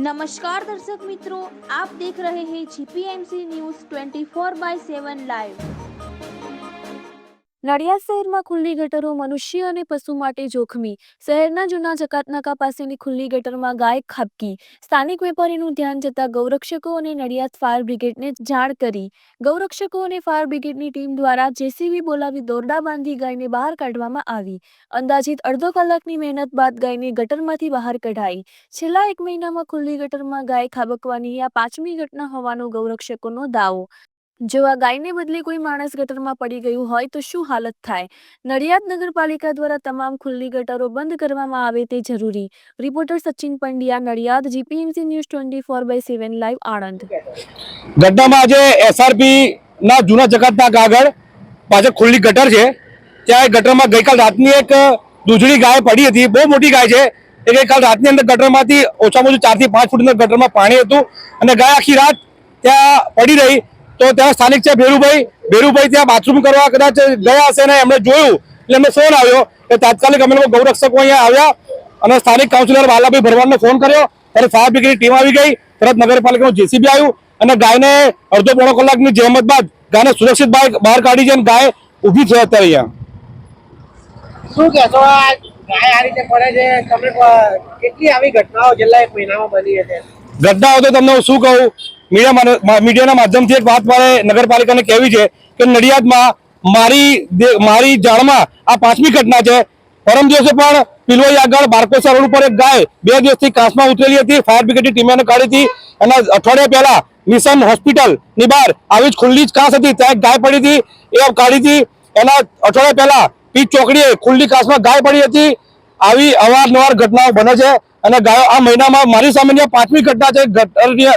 नमस्कार दर्शक मित्रों, आप देख रहे हैं जीपीएमसी न्यूज़ 24/7 लाइव। નડિયાદ શહેરમાં ખુલ્લી ગટરો મનુષ્ય અને પશુ માટે જોખમી. શહેરના જૂના જકાતનાકા પાસેની ખુલ્લી ગટરમાં ગાય ખાબકી. સ્થાનિક વેપારીનું ધ્યાન જતાં ગૌરક્ષકો અને નડિયાદ ફાયર બ્રિગેડને જાણ કરી. ગૌરક્ષકો અને ફાયર બ્રિગેડની ટીમ દ્વારા જેસીબી બોલાવી દોરડા બાંધી ગાયને બહાર કાઢવામાં આવી. અંદાજિત અડધો કલાકની મહેનત બાદ ગાયને ગટરમાંથી બહાર કઢાઈ. છેલ્લા 1 મહિનામાં ખુલ્લી ગટરમાં ગાય ખાબકવાની આ 5મી ઘટના હોવાનો ગૌરક્ષકોનો દાવો. જો આ ગાયને બદલે કોઈ માણસ ગટરમાં પડી ગયું હોય તો શું હાલત થાય? નડિયાદ નગરપાલિકા દ્વારા તમામ ખુલ્લી ગટરો બંધ કરવામાં આવે તે જરૂરી. Reporter Sachin Pandya, Nadiad, GPMC news 24/7 live, Anand. ગઢડામાં આજે એસઆરપી ના જૂના જકાતનાક આગળ પાછળ ખુલ્લી ગટર છે. ત્યાં ગટરમાં ગઈકાલ રાતની એક દૂધળી ગાય પડી હતી. બહુ મોટી ગાય છે. એ ગઈકાલ રાતની અંદર ગટરમાંથી ઓછામાં ઓછું 4 થી 5 ફૂટના ગટરમાં પાણી હતું અને ગાય આખી રાત ત્યાં પડી રહી. તો ત્યાં સ્થાનિક છે ભેરુભાઈ ત્યાં બાથરૂમ કરવા કદાચ ગયા હશે ને એમણે જોયું એટલે એમને ફોન આવ્યો કે તાત્કાલિક અમે લોકો ગૌરક્ષકો અહીંયા આવ્યા અને સ્થાનિક કાઉન્સિલર વાલાભાઈ ભરવાડને ફોન કર્યો. ત્યારે ફાયર બ્રિગેડની ટીમ આવી ગઈ. તરત નગરપાલિકાનું જેસીબી આવ્યું અને ગાયને અડધો પોણો કલાકની જહેમત બાદ ગાયને સુરક્ષિત બહાર કાઢી છે અને ગાય ઊભી છે અત્યારે અહીંયા. શું કહેશો, આ ગાય આ રીતે પડે છે? તમે કેટલી આવી ઘટનાઓ છેલ્લા 1 મહિનામાં બની છે? ઘટનાઓ તો તમને હું શું કહું, મીડિયાના માધ્યમથી એક વાત મારે નગરપાલિકાને કહેવી છે કે નડિયાદમાં મારી જાણમાં આ 5મી ઘટના છે. પરમ દિવસે પણ પિલોઈ આગળ બારકોસા રોડ ઉપર એક ગાય 2 દિવસથી કાંસમાં ઉતરેલી હતી. ફાયર બ્રિગેડની ટીમે કાઢી હતી. એના અઠવાડિયા પહેલા મિશન હોસ્પિટલ ની બહાર આવી જ ખુલ્લી જ કાંસ હતી, ત્યાં એક ગાય પડી હતી, એ કાઢી હતી. એના અઠવાડિયા પહેલા પીચ ચોકડીએ ખુલ્લી કાંસમાં ગાય પડી હતી. આવી અવારનવાર ઘટનાઓ બને છે અને ગાયો આ મહિનામાં મારી સામેની 5મી ઘટના છે.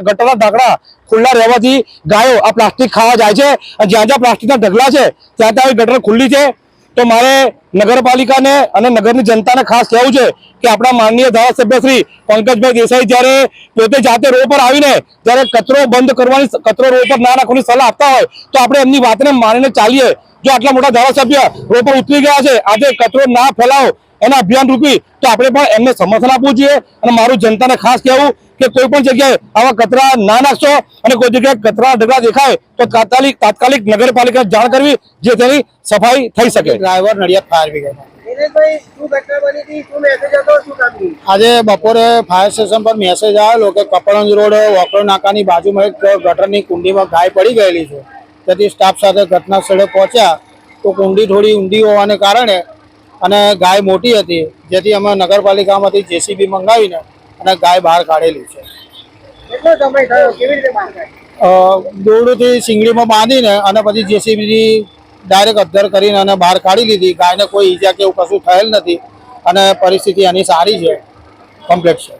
ગટરના ઢાંકણા ખુલ્લા રહેવાથી ગાયો આ પ્લાસ્ટિક ખાવા જાય છે અને જ્યાં જ્યાં પ્લાસ્ટિકના ઢગલા છે ત્યાં ત્યાં ગટર ખુલ્લી છે. તો મારે નગરપાલિકાને અને નગરની જનતાને ખાસ કહેવું છે કે આપણા માનનીય ધારાસભ્ય શ્રી પંકજભાઈ દેસાઈ જ્યારે પોતે જાતે રોડ પર આવીને જ્યારે કચરો બંધ કરવાની, કચરો રોડ પર ના નાખવાની સલાહ આપતા હોય તો આપણે એમની વાતને માનીને ચાલીએ. જો આટલા મોટા ધારાસભ્ય રોડ પર ઉતરી ગયા છે આજે કચરો ના ફેલાવો એના અભિયાન રૂપી, તો આપણે પણ એમને સમર્થન આપવું જોઈએ. અને મારું જનતાને ખાસ કહેવું કે કોઈ પણ જગ્યાએ આવા કચરા ના નાખશો અને કોઈ જગ્યાએ કચરા ઢગલા દેખાય તો તાત્કાલિક નગરપાલિકા જાણ કરવી, જે તેની સફાઈ થઈ શકે. Driver Nadiad fire brigade. Dineshbhai, શું ઘટના બની હતી? શું મેસેજ હતો? શું કામગીરી? આજે બપોરે ફાયર સ્ટેશન પર મેસેજ આવેલો કે કપડંજ રોડ વોકરો નાકાની બાજુમાં એક ગટરની કુંડીમાં ગાય પડી ગયેલી છે. તેથી સ્ટાફ સાથે ઘટના સ્થળે પહોંચ્યા તો કુંડી થોડી ઊંડી હોવાને કારણે અને ગાય મોટી હતી, જેથી અમે નગરપાલિકામાંથી જેસીબી મંગાવીને અને ગાય બહાર કાઢેલી છે. કેટલો સમય થયો? કેવી રીતે બહાર કાઢી? દોરડુંથી સિંગડીમાં બાંધીને અને પછી જેસીબીથી ડાયરેક્ટ અદ્ધર કરીને અને બહાર કાઢી લીધી. ગાયને કોઈ ઈજા કે એવું કશું થયેલ નથી અને પરિસ્થિતિ એની સારી છે, કમ્પ્લીટ છે.